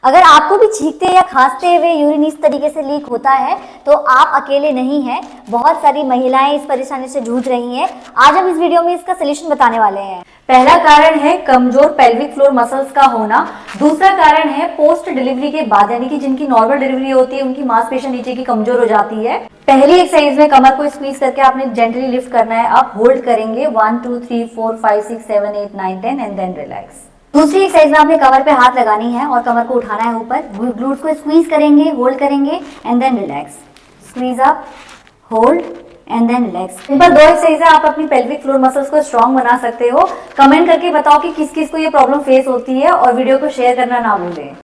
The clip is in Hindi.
अगर आपको भी छींकते या खांसते हुए यूरिन इस तरीके से लीक होता है तो आप अकेले नहीं हैं। बहुत सारी महिलाएं इस परेशानी से जूझ रही हैं। आज हम इस वीडियो में इसका सलूशन बताने वाले हैं। पहला कारण है कमजोर पेल्विक फ्लोर मसल्स का होना। दूसरा कारण है पोस्ट डिलीवरी के बाद, यानी कि जिनकी नॉर्मल डिलीवरी होती है उनकी मांसपेशियां नीचे की कमजोर हो जाती है। पहली एक्सरसाइज में कमर को स्क्वीज करके आपने जेंटली लिफ्ट करना है। आप होल्ड करेंगे 1 2 3 4 5 6 7 8 9 10 एंड देन रिलैक्स। दूसरी एक्सरसाइज में आपने कमर पे हाथ लगानी है और कमर को उठाना है ऊपर। ग्लूट्स को स्क्वीज करेंगे, होल्ड करेंगे and then relax. Squeeze up, hold and then relax. Simple 2 exercise है, आप अपनी पेल्विक फ्लोर मसल्स को स्ट्रांग बना सकते हो। कमेंट करके बताओ कि किस किस को ये प्रॉब्लम फेस होती है और वीडियो को शेयर करना ना भूलें।